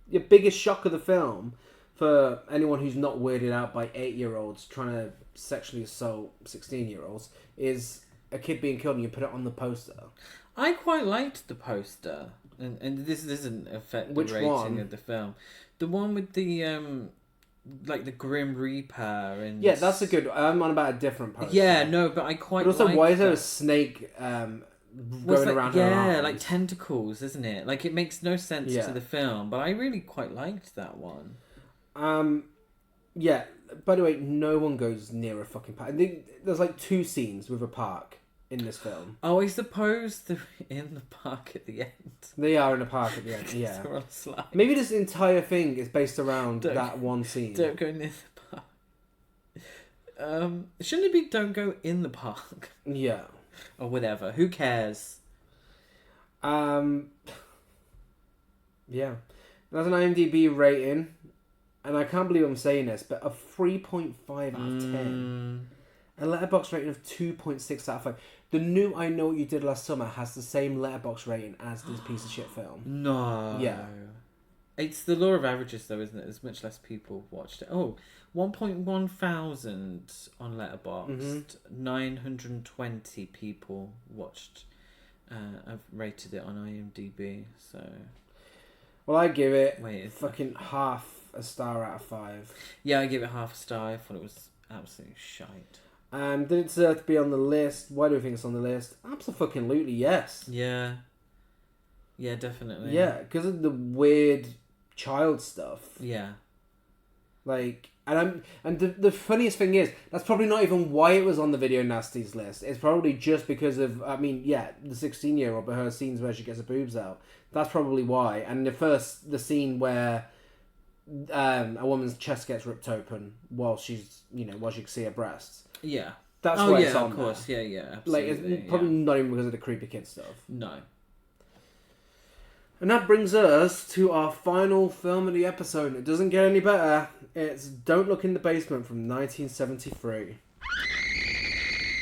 your biggest shock of the film for anyone who's not weirded out by 8-year-olds trying to sexually assault 16-year-olds is a kid being killed, and you put it on the poster. I quite liked the poster. And this doesn't affect the rating of the film. The one with the like the Grim Reaper and that's a good. I'm on about a different poster. Yeah, no, but I quite. But also, why is there that. a snake going around her Yeah, arms? like tentacles, isn't it? Like, it makes no sense to the film, but I really quite liked that one. Yeah. By the way, no one goes near a fucking park. I think there's like 2 scenes with a park in this film. Oh, I suppose they're in the park at the end. They are in a park at the end, yeah. They're on a slide. Maybe this entire thing is based around that one scene. Don't go near the park. Shouldn't it be don't go in the park? Yeah. Or whatever. Who cares? Yeah. That's an IMDb rating, and I can't believe I'm saying this, but a 3.5 out of 10. A letterbox rating of 2.6 out of 5. The new I Know What You Did Last Summer has the same letterbox rating as this piece of shit film. No. Yeah. It's the law of averages, though, isn't it? There's much less people watched it. Oh, 1.1 thousand on Letterboxd. 920 people watched. I've rated it on IMDb, so... Well, I give it fucking half a star out of 5. Yeah, I give it half a star. I thought it was absolutely shite. Did it deserve to be on the list? Why do we think it's on the list? Absolutely, yes. Yeah. Yeah, definitely. Yeah, because of the weird child stuff. Yeah. Like, and the funniest thing is, that's probably not even why it was on the Video Nasties list. It's probably just because of, the 16-year-old, but her scenes where she gets her boobs out. That's probably why. And the scene where a woman's chest gets ripped open while she can see her breasts. Yeah. That's why it's on of course. there. Yeah, absolutely. Like, it's probably not even because of the creepy kid stuff. No. And that brings us to our final film of the episode. It doesn't get any better. It's Don't Look in the Basement from 1973.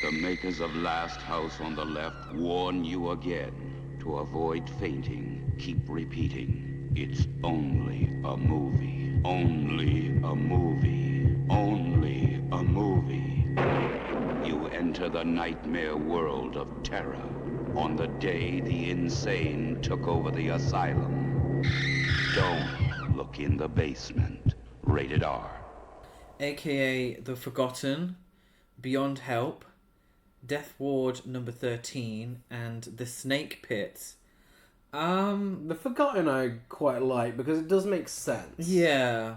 The makers of Last House on the Left warn you again. To avoid fainting, keep repeating. It's only a movie. Only a movie. Only a movie. You enter the nightmare world of terror on the day the insane took over the asylum. Don't look in the basement. Rated R. AKA The Forgotten, Beyond Help, Death Ward number 13, and The Snake Pit. The Forgotten I quite like because it does make sense. Yeah.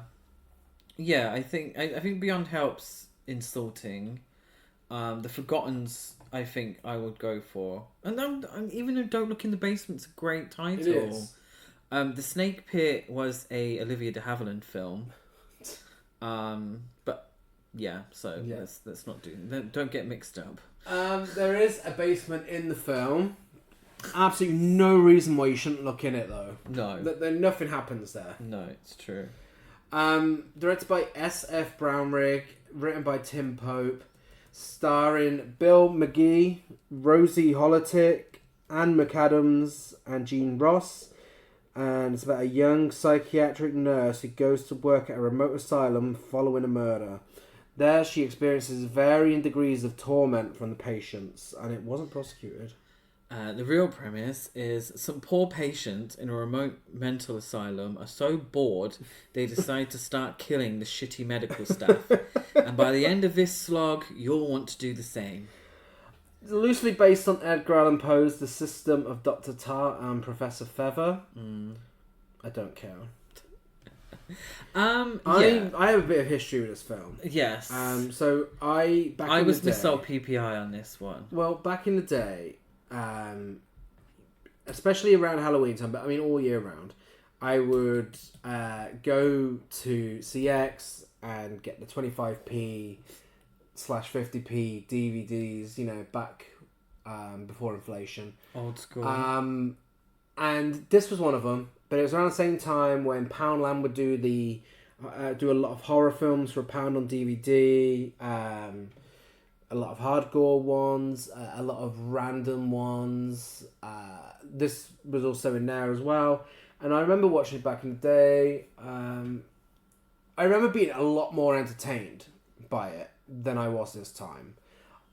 Yeah, I think Beyond Help's insulting. The Forgotten's I think I would go for. And even though Don't Look in the Basement's a great title. It is. The Snake Pit was a Olivia de Havilland film. But yeah, so let's not do. Don't get mixed up. There is a basement in the film. Absolutely no reason why you shouldn't look in it though. No. Nothing happens there. No, it's true. Directed by S.F. Brownrigg, written by Tim Pope, starring Bill McGee, Rosie Holotick, Anne McAdams, and Jean Ross. And it's about a young psychiatric nurse who goes to work at a remote asylum following a murder. There she experiences varying degrees of torment from the patients, and it wasn't prosecuted. The real premise is some poor patient in a remote mental asylum are so bored they decide to start killing the shitty medical staff. And by the end of this slog, you'll want to do the same. It's loosely based on Edgar Allan Poe's The System of Dr. Tar and Professor Feather. I don't care. I have a bit of history with this film. Yes. So I was Miss Salt PPI on this one. Well, back in the day, especially around Halloween time, but I mean all year round, I would go to CX and get the 25p/50p DVDs, you know, back before inflation. Old school. And this was one of them, but it was around the same time when Poundland would do a lot of horror films for £1 on DVD, a lot of hardcore ones, a lot of random ones. This was also in there as well. And I remember watching it back in the day. I remember being a lot more entertained by it than I was this time.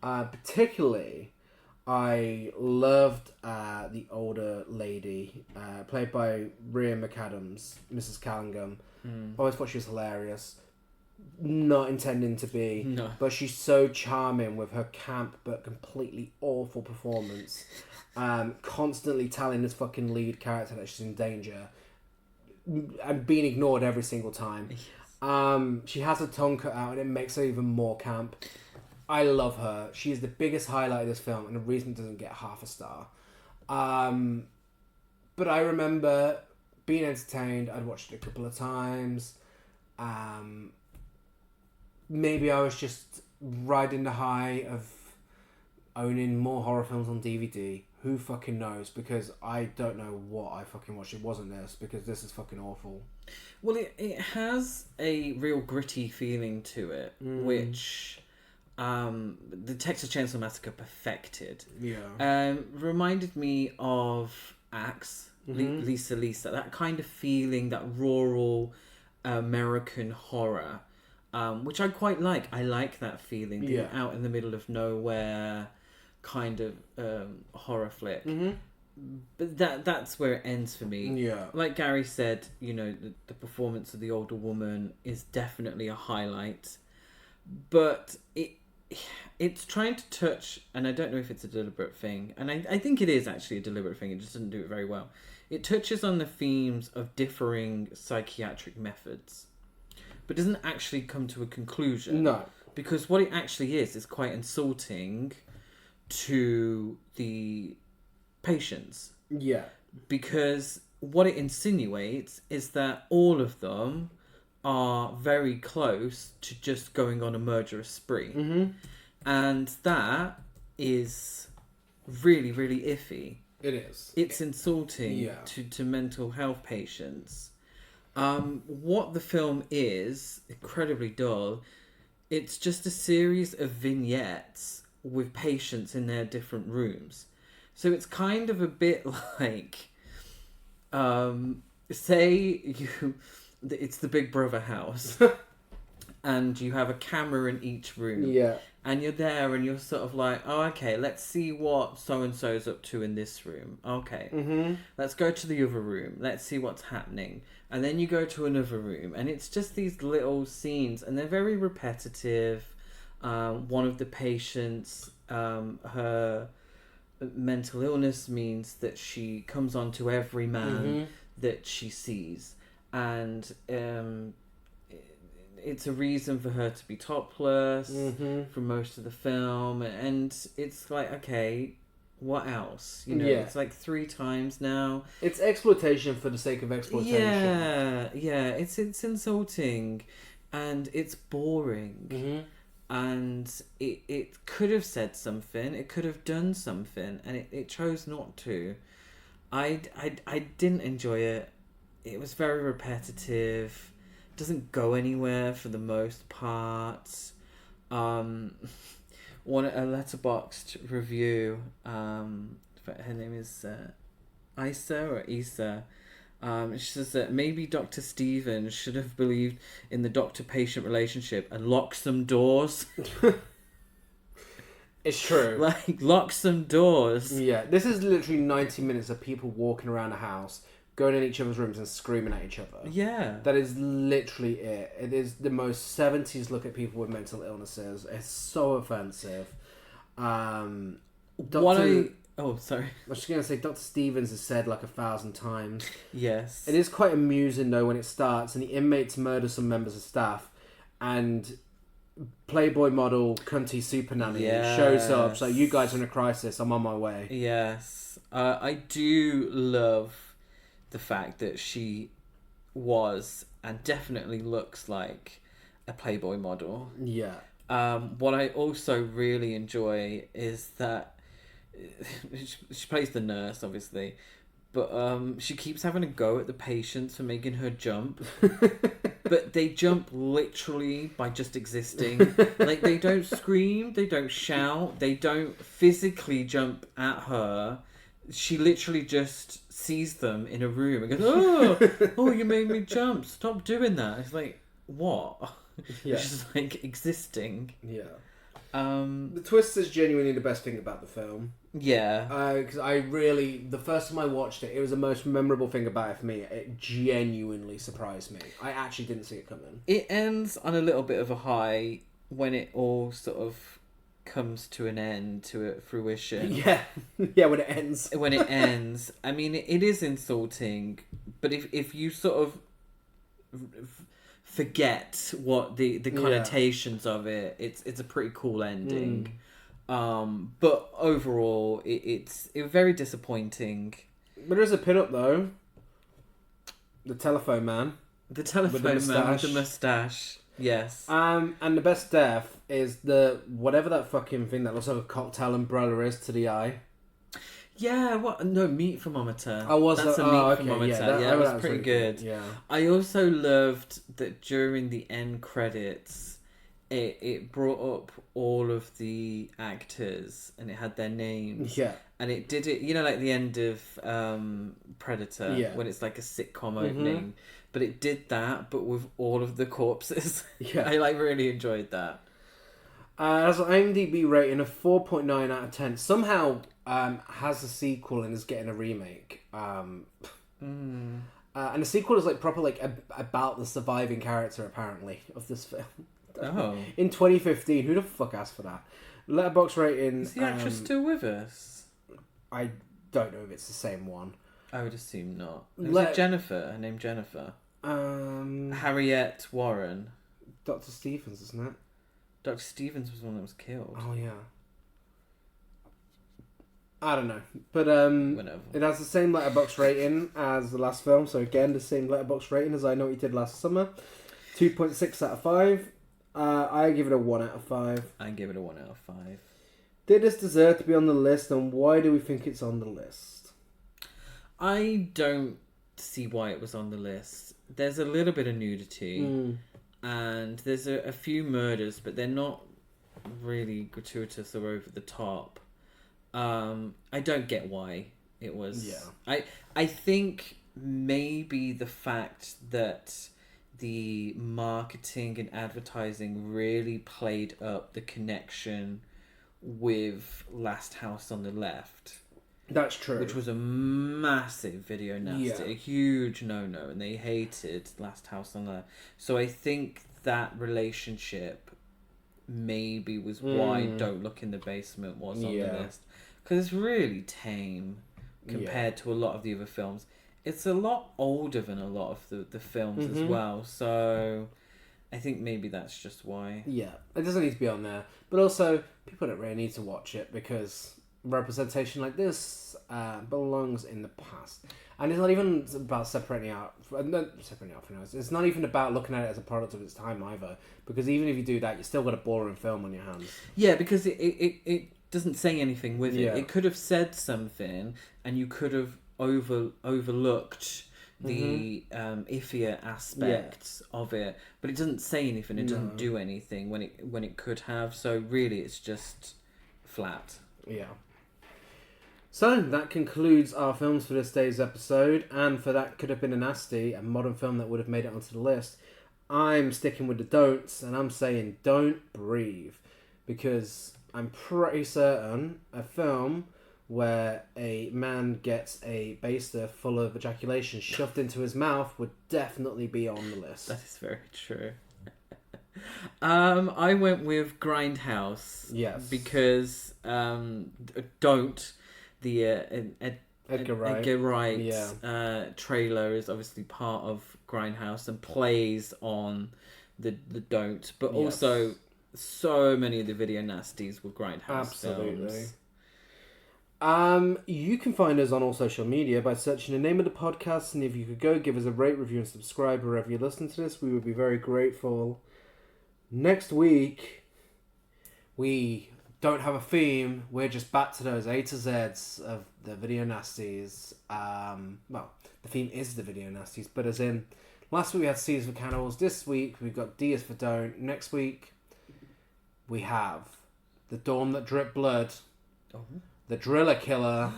Particularly, I loved the older lady, played by Rhea McAdams, Mrs. Callingham. I always thought she was hilarious. Not intending to be, no. But she's so charming with her camp but completely awful performance. Constantly telling this fucking lead character that she's in danger and being ignored every single time. Yes. She has her tongue cut out and it makes her even more camp. I love her. She is the biggest highlight of this film and the reason it doesn't get half a star. But I remember being entertained. I'd watched it a couple of times. Maybe I was just riding the high of owning more horror films on DVD. Who fucking knows? Because I don't know what I fucking watched. It wasn't this, because this is fucking awful. Well, it has a real gritty feeling to it, which the Texas Chainsaw Massacre perfected. Yeah. Reminded me of Axe, Lisa, that kind of feeling, that rural American horror. Which I quite like. I like that feeling. Being out in the middle of nowhere kind of horror flick. But that's where it ends for me. Yeah. Like Gary said, you know, the performance of the older woman is definitely a highlight. But it's trying to touch, and I don't know if it's a deliberate thing, and I think it is actually a deliberate thing, it just doesn't do it very well. It touches on the themes of differing psychiatric methods, but doesn't actually come to a conclusion. No. Because what it actually is quite insulting to the patients. Yeah. Because what it insinuates is that all of them are very close to just going on a murderous spree. And that is really, really iffy. It is. It's insulting to mental health patients. What the film is, incredibly dull, it's just a series of vignettes with patients in their different rooms. So it's kind of a bit like, say it's the Big Brother house, and you have a camera in each room. Yeah. And you're there and you're sort of like, oh, okay, let's see what so-and-so's up to in this room. Okay. Let's go to the other room. Let's see what's happening. And then you go to another room. And it's just these little scenes. And they're very repetitive. One of the patients, her mental illness means that she comes on to every man that she sees. And it's a reason for her to be topless for most of the film, and it's like, okay, what else? You know, it's like 3 times now. It's exploitation for the sake of exploitation. Yeah, it's insulting, and it's boring, and it could have said something, it could have done something, and it chose not to. I didn't enjoy it. It was very repetitive. Doesn't go anywhere for the most part. One a letterboxed review. Her name is Isa. She says that maybe Dr. Stevens should have believed in the doctor-patient relationship and locked some doors. It's true. Like, lock some doors. Yeah, this is literally 90 minutes of people walking around a house, going in each other's rooms and screaming at each other. Yeah. That is literally it. It is the most 70s look at people with mental illnesses. It's so offensive. Oh, sorry. I was just going to say, Dr. Stevens has said like 1,000 times. Yes. It is quite amusing though when it starts and the inmates murder some members of staff and Playboy model cunty super nanny shows up. So you guys are in a crisis. I'm on my way. Yes. I do love the fact that she was and definitely looks like a Playboy model. Yeah. What I also really enjoy is that she plays the nurse, obviously, but she keeps having a go at the patients for making her jump. But they jump literally by just existing. Like, they don't scream, they don't shout, they don't physically jump at her. She literally just sees them in a room and goes, oh, you made me jump. Stop doing that. It's like, what? Yeah. It's just like existing. Yeah. The twist is genuinely the best thing about the film. Yeah. Because the first time I watched it, it was the most memorable thing about it for me. It genuinely surprised me. I actually didn't see it coming. It ends on a little bit of a high when it all sort of comes to an end, to a fruition. Yeah. Yeah, when it ends. When it ends. I mean, it is insulting, but if you sort of forget what the connotations of it, it's a pretty cool ending. But overall, it's very disappointing. But there's a pin-up though. The telephone man. The telephone man with the moustache. Yes. And the best death is the whatever that fucking thing that looks like a cocktail umbrella is to the eye. Yeah, what? No, meat thermometer. That's a meat thermometer. Yeah, it was pretty good. Yeah. I also loved that during the end credits, it brought up all of the actors and it had their names. Yeah. And it did it, you know, like the end of Predator, when it's like a sitcom opening. But it did that, but with all of the corpses. Yeah. I really enjoyed that. Has an IMDb rating of 4.9 out of 10. Somehow has a sequel and is getting a remake. And the sequel is like proper like about the surviving character apparently of this film. Oh. In 2015, who the fuck asked for that? Letterboxd rating. Is the actress still with us? I don't know if it's the same one. I would assume not. Is it Jennifer? Her name Jennifer. Harriet Warren. Dr. Stevens, isn't it? Dr. Stevens was the one that was killed. Oh yeah. I don't know, but Whatever. It has the same letterbox rating as the last film. So again, the same letterbox rating as I Know What You Did Last Summer. 2.6 out of 5. I give it a 1 out of 5. I give it a 1 out of 5. Did this deserve to be on the list, and why do we think it's on the list? I don't see why it was on the list. There's a little bit of nudity, and there's a few murders, but they're not really gratuitous or over the top. I don't get why it was. Yeah. I think maybe the fact that the marketing and advertising really played up the connection with Last House on the Left. That's true. Which was a massive video nasty, Yeah. a huge no-no, and they hated Last House on the Left. So I think that relationship maybe was why Don't Look in the Basement was on the list. Because it's really tame compared to a lot of the other films. It's a lot older than a lot of the films as well. So I think maybe that's just why. Yeah, it doesn't need to be on there. But also, people don't really need to watch it because representation like this belongs in the past. And it's not even about separating out from us. It's not even about looking at it as a product of its time either. Because even if you do that, you still got a boring film on your hands. Yeah, because it doesn't say anything with it. Yeah. It could have said something, and you could have overlooked the iffier aspects of it, but it doesn't say anything. It doesn't do anything when it could have. So really, it's just flat. Yeah. So that concludes our films for this day's episode, and for That Could Have Been a Nasty, a modern film that would have made it onto the list. I'm sticking with the don'ts, and I'm saying Don't Breathe, because I'm pretty certain a film where a man gets a baster full of ejaculation shoved into his mouth would definitely be on the list. That is very true. I went with Grindhouse. Yes. Because Edgar Wright trailer is obviously part of Grindhouse and plays on the don't, but also so many of the video nasties with Grindhouse films. You can find us on all social media by searching the name of the podcast, and if you could go give us a rate, review, and subscribe wherever you listen to this, we would be very grateful. Next week, we don't have a theme. We're just back to those A to Zs of the video nasties. Well, the theme is the video nasties, but as in, last week we had C is for Cannibals. This week we've got D is for Don't. Next week we have The Dawn That Dripped Blood, The Driller Killer,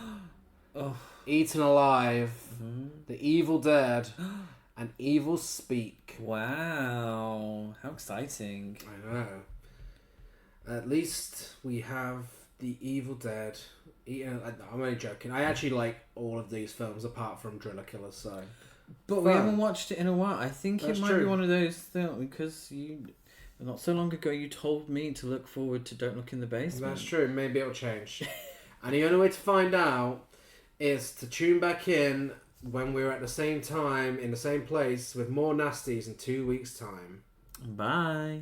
Eaten Alive, The Evil Dead, and Evil Speak. Wow, how exciting. I know. At least we have The Evil Dead. I'm only joking. I actually like all of these films apart from Driller Killer, so... But we haven't watched it in a while. I think That's it might true. be one of those things, because not so long ago you told me to look forward to Don't Look in the Basement. That's true. Maybe it'll change. And the only way to find out is to tune back in when we're at the same time, in the same place, with more nasties in 2 weeks' time. Bye.